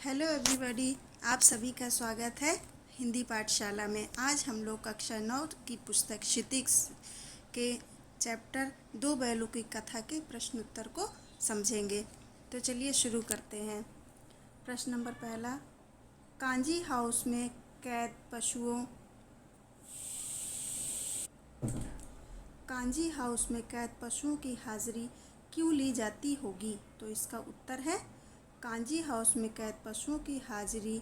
Hello everybody, आप सभी का स्वागत है हिंदी पाठशाला में। आज हम लोग कक्षा 9 की पुस्तक क्षितिज के चैप्टर 2 बैलों की कथा के प्रश्न उत्तर को समझेंगे। तो चलिए शुरू करते हैं। प्रश्न नंबर पहला, कांजी हाउस में कैद पशुओं की हाजिरी क्यों ली जाती होगी? तो इसका उत्तर है, कांजी हाउस में कैद पशुओं की हाजिरी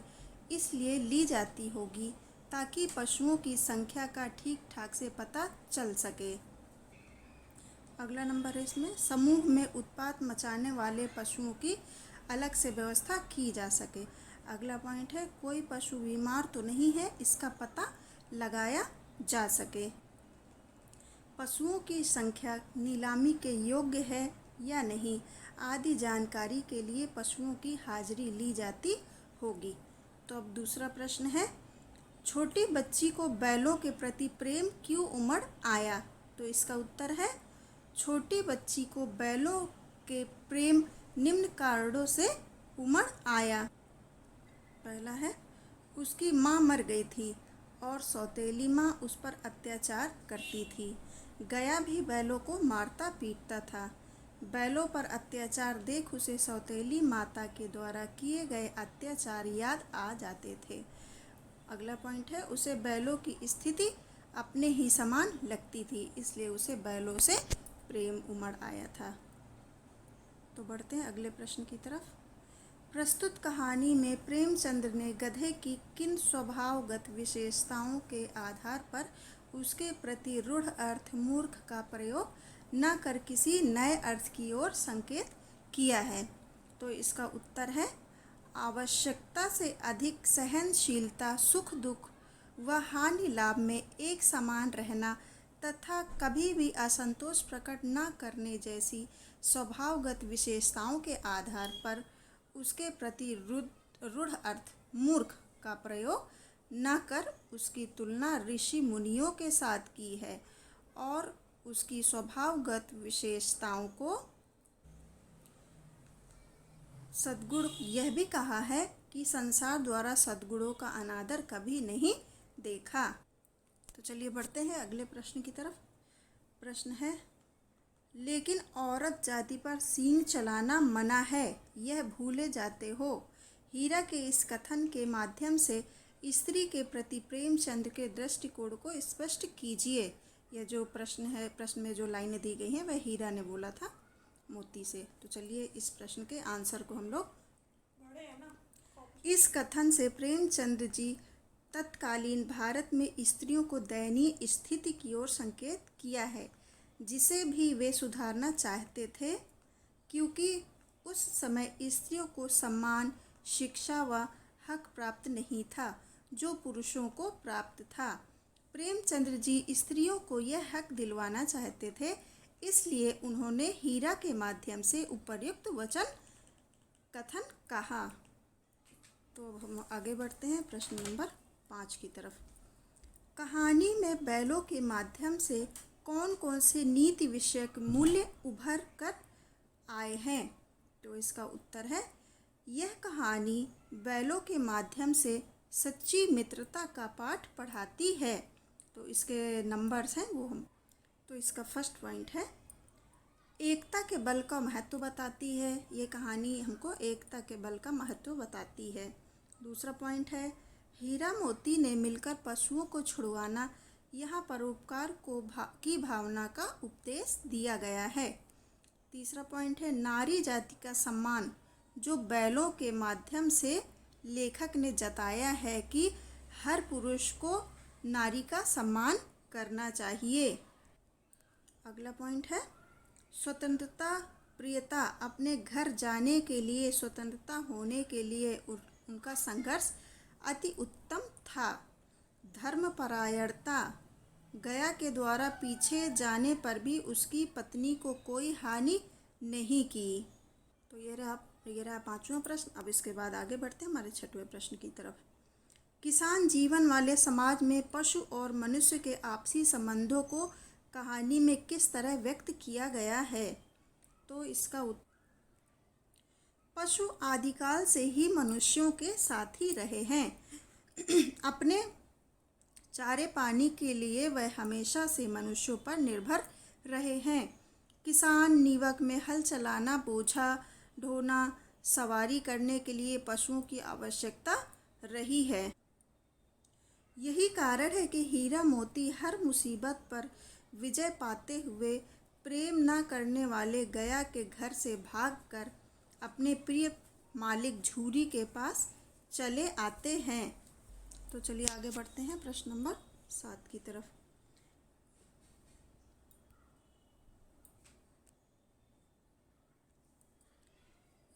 इसलिए ली जाती होगी ताकि पशुओं की संख्या का ठीक ठाक से पता चल सके। अगला नंबर है इसमें, समूह में उत्पात मचाने वाले पशुओं की अलग से व्यवस्था की जा सके। अगला पॉइंट है, कोई पशु बीमार तो नहीं है, इसका पता लगाया जा सके। पशुओं की संख्या नीलामी के योग्य है या नहीं आदि जानकारी के लिए पशुओं की हाजिरी ली जाती होगी। तो अब दूसरा प्रश्न है, छोटी बच्ची को बैलों के प्रति प्रेम क्यों उमड़ आया? तो इसका उत्तर है, छोटी बच्ची को बैलों के प्रेम निम्न कारणों से उमड़ आया। पहला है, उसकी माँ मर गई थी और सौतेली माँ उस पर अत्याचार करती थी। गया भी बैलों को मारता पीटता था। बैलों पर अत्याचार देख उसे सौतेली माता के द्वारा किए गए अत्याचार याद आ जाते थे। अगला पॉइंट है, उसे बैलों की स्थिति अपने ही समान लगती थी, इसलिए उसे बैलों से प्रेम उमड़ आया था। तो बढ़ते हैं अगले प्रश्न की तरफ। प्रस्तुत कहानी में प्रेमचंद ने गधे की किन स्वभावगत विशेषताओं के आधार पर उसके प्रति रूढ़ अर्थ मूर्ख का प्रयोग न कर किसी नए अर्थ की ओर संकेत किया है? तो इसका उत्तर है, आवश्यकता से अधिक सहनशीलता, सुख दुख व हानि लाभ में एक समान रहना तथा कभी भी असंतोष प्रकट न करने जैसी स्वभावगत विशेषताओं के आधार पर उसके प्रति रूढ़ अर्थ मूर्ख का प्रयोग न कर उसकी तुलना ऋषि मुनियों के साथ की है और उसकी स्वभावगत विशेषताओं को सद्गुण यह भी कहा है कि संसार द्वारा सद्गुणों का अनादर कभी नहीं देखा। तो चलिए बढ़ते हैं अगले प्रश्न की तरफ। प्रश्न है, लेकिन औरत जाति पर सींग चलाना मना है, यह भूले जाते हो। हीरा के इस कथन के माध्यम से स्त्री के प्रति प्रेमचंद के दृष्टिकोण को स्पष्ट कीजिए। यह जो प्रश्न है, प्रश्न में जो लाइनें दी गई हैं वह हीरा ने बोला था मोती से। तो चलिए इस प्रश्न के आंसर को हम लोग, इस कथन से प्रेमचंद जी तत्कालीन भारत में स्त्रियों को दयनीय स्थिति की ओर संकेत किया है जिसे भी वे सुधारना चाहते थे, क्योंकि उस समय स्त्रियों को सम्मान, शिक्षा व हक प्राप्त नहीं था जो पुरुषों को प्राप्त था। प्रेमचंद्र जी स्त्रियों को यह हक दिलवाना चाहते थे, इसलिए उन्होंने हीरा के माध्यम से उपर्युक्त वचन कथन कहा। तो अब हम आगे बढ़ते हैं प्रश्न नंबर 5 की तरफ। कहानी में बैलों के माध्यम से कौन कौन से नीति विषयक मूल्य उभर कर आए हैं? तो इसका उत्तर है, यह कहानी बैलों के माध्यम से सच्ची मित्रता का पाठ पढ़ाती है। तो इसके नंबर्स हैं वो हम, तो इसका फर्स्ट पॉइंट है, एकता के बल का महत्व बताती है। ये कहानी हमको एकता के बल का महत्व बताती है। दूसरा पॉइंट है, हीरा मोती ने मिलकर पशुओं को छुड़वाना, यहाँ परोपकार की भावना का उपदेश दिया गया है। तीसरा पॉइंट है, नारी जाति का सम्मान, जो बैलों के माध्यम से लेखक ने जताया है कि हर पुरुष को नारी का सम्मान करना चाहिए। अगला पॉइंट है, स्वतंत्रता प्रियता, अपने घर जाने के लिए, स्वतंत्रता होने के लिए उनका संघर्ष अति उत्तम था। धर्मपरायणता, गया के द्वारा पीछे जाने पर भी उसकी पत्नी को कोई हानि नहीं की। तो ये रहा 5वां प्रश्न। अब इसके बाद आगे बढ़ते हैं हमारे 6वें प्रश्न की तरफ। किसान जीवन वाले समाज में पशु और मनुष्य के आपसी संबंधों को कहानी में किस तरह व्यक्त किया गया है? तो इसका पशु आदिकाल से ही मनुष्यों के साथ ही रहे हैं। अपने चारे पानी के लिए वह हमेशा से मनुष्यों पर निर्भर रहे हैं। किसान नीवक में हल चलाना, बोझा ढोना, सवारी करने के लिए पशुओं की आवश्यकता रही है। यही कारण है कि हीरा मोती हर मुसीबत पर विजय पाते हुए प्रेम न करने वाले गया के घर से भागकर अपने प्रिय मालिक झूरी के पास चले आते हैं। तो चलिए आगे बढ़ते हैं प्रश्न नंबर 7 की तरफ।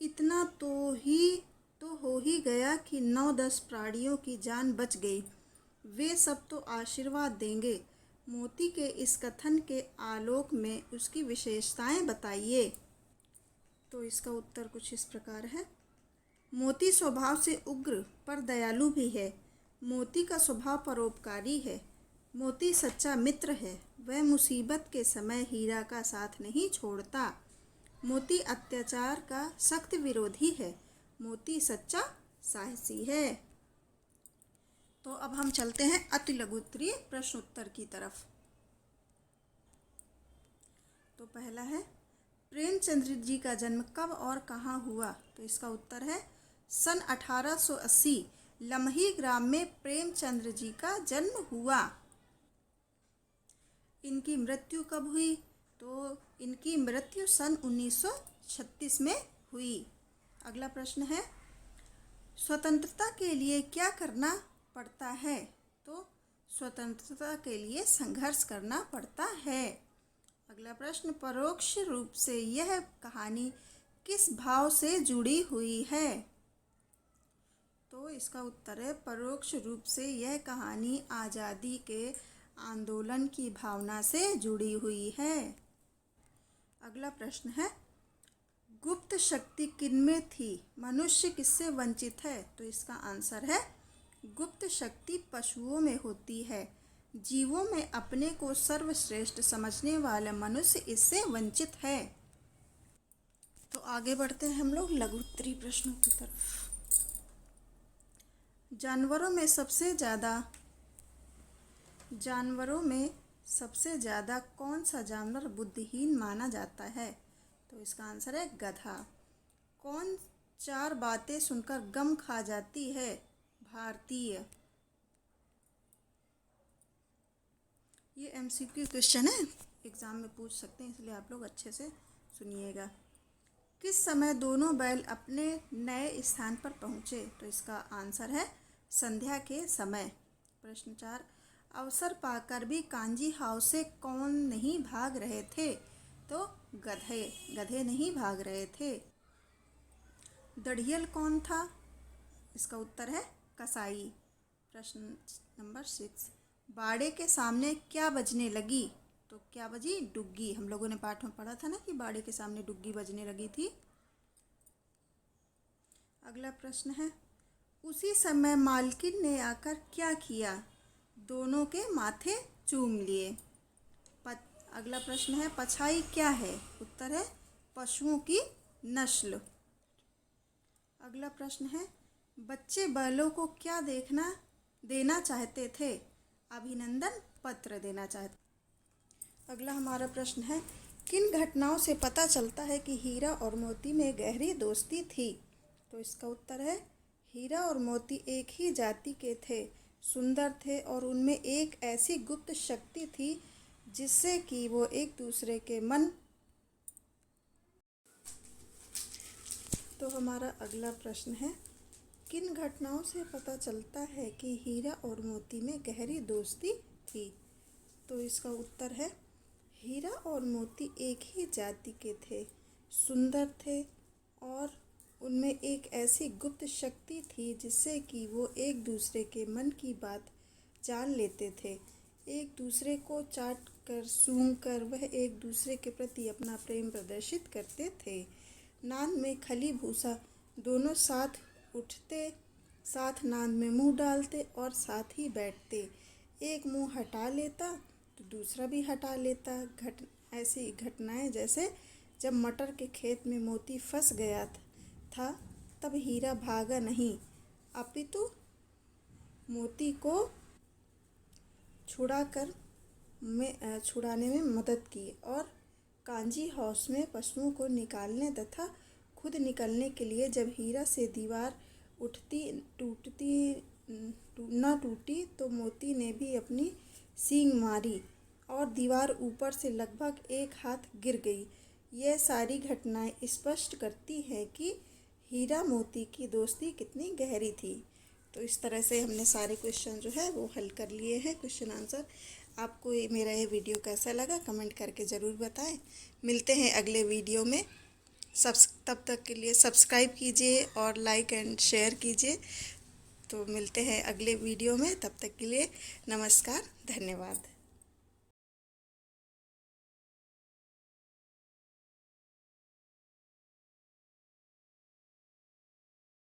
इतना तो हो ही गया कि 9-10 प्राणियों की जान बच गई। वे सब तो आशीर्वाद देंगे। मोती के इस कथन के आलोक में उसकी विशेषताएं बताइए। तो इसका उत्तर कुछ इस प्रकार है। मोती स्वभाव से उग्र पर दयालु भी है। मोती का स्वभाव परोपकारी है। मोती सच्चा मित्र है। वह मुसीबत के समय हीरा का साथ नहीं छोड़ता। मोती अत्याचार का सख्त विरोधी है। मोती सच्चा साहसी है। तो अब हम चलते हैं अति लघु उत्तरीय प्रश्न उत्तर की तरफ। तो पहला है, प्रेमचंद्र जी का जन्म कब और कहाँ हुआ? तो इसका उत्तर है सन 1880 लम्ही ग्राम में प्रेमचंद्र जी का जन्म हुआ। इनकी मृत्यु कब हुई? तो इनकी मृत्यु सन 1936 में हुई। अगला प्रश्न है, स्वतंत्रता के लिए क्या करना पड़ता है? तो स्वतंत्रता के लिए संघर्ष करना पड़ता है। अगला प्रश्न, परोक्ष रूप से यह कहानी किस भाव से जुड़ी हुई है? तो इसका उत्तर है, परोक्ष रूप से यह कहानी आज़ादी के आंदोलन की भावना से जुड़ी हुई है। अगला प्रश्न है, गुप्त शक्ति किनमें थी? मनुष्य किससे वंचित है? तो इसका आंसर है, गुप्त शक्ति पशुओं में होती है। जीवों में अपने को सर्वश्रेष्ठ समझने वाला मनुष्य इससे वंचित है। तो आगे बढ़ते हैं हम लोग लघु उत्तरीय प्रश्नों की तरफ। जानवरों में सबसे ज़्यादा कौन सा जानवर बुद्धिहीन माना जाता है? तो इसका आंसर है गधा। कौन 4 बातें सुनकर गम खा जाती है? भारतीय। ये MCQ क्वेश्चन है, एग्ज़ाम में पूछ सकते हैं, इसलिए आप लोग अच्छे से सुनिएगा। किस समय दोनों बैल अपने नए स्थान पर पहुँचे? तो इसका आंसर है संध्या के समय। प्रश्न 4, अवसर पाकर भी कांजी हाउस से कौन नहीं भाग रहे थे? तो गधे नहीं भाग रहे थे। दढ़ियल कौन था? इसका उत्तर है कसाई। प्रश्न नंबर 6, बाड़े के सामने क्या बजने लगी? तो क्या बजी? डुग्गी। हम लोगों ने पाठ में पढ़ा था ना कि बाड़े के सामने डुग्गी बजने लगी थी। अगला प्रश्न है, उसी समय मालकिन ने आकर क्या किया? दोनों के माथे चूम लिए। अगला प्रश्न है, पछाई क्या है? उत्तर है पशुओं की नस्ल। अगला प्रश्न है, बच्चे बैलों को क्या देना चाहते थे? अभिनंदन पत्र देना चाहते। अगला हमारा प्रश्न है, किन घटनाओं से पता चलता है कि हीरा और मोती में गहरी दोस्ती थी? तो इसका उत्तर है, हीरा और मोती एक ही जाति के थे, सुंदर थे और उनमें एक ऐसी गुप्त शक्ति थी जिससे कि वो एक दूसरे के मन। तो हमारा अगला प्रश्न है, किन घटनाओं से पता चलता है कि हीरा और मोती में गहरी दोस्ती थी? तो इसका उत्तर है, हीरा और मोती एक ही जाति के थे, सुंदर थे और उनमें एक ऐसी गुप्त शक्ति थी जिससे कि वो एक दूसरे के मन की बात जान लेते थे। एक दूसरे को चाट कर सूंघ कर वह एक दूसरे के प्रति अपना प्रेम प्रदर्शित करते थे। नाद में खली भूसा दोनों साथ उठते, साथ नाद में मुंह डालते और साथ ही बैठते। एक मुंह हटा लेता तो दूसरा भी हटा लेता। ऐसी घटनाएं जैसे जब मटर के खेत में मोती फंस गया था तब हीरा भागा नहीं, अपितु मोती को छुड़ाने में मदद की और कांजी हाउस में पशुओं को निकालने तथा खुद निकलने के लिए जब हीरा से दीवार न टूटी तो मोती ने भी अपनी सींग मारी और दीवार ऊपर से लगभग 1 हाथ गिर गई। यह सारी घटनाएं स्पष्ट करती हैं कि हीरा मोती की दोस्ती कितनी गहरी थी। तो इस तरह से हमने सारे क्वेश्चन जो है वो हल कर लिए हैं, क्वेश्चन आंसर। आपको मेरा ये वीडियो कैसा लगा कमेंट करके ज़रूर बताएं। मिलते हैं अगले वीडियो में। तब तक के लिए सब्सक्राइब कीजिए और लाइक एंड शेयर कीजिए। तो मिलते हैं अगले वीडियो में, तब तक के लिए नमस्कार, धन्यवाद।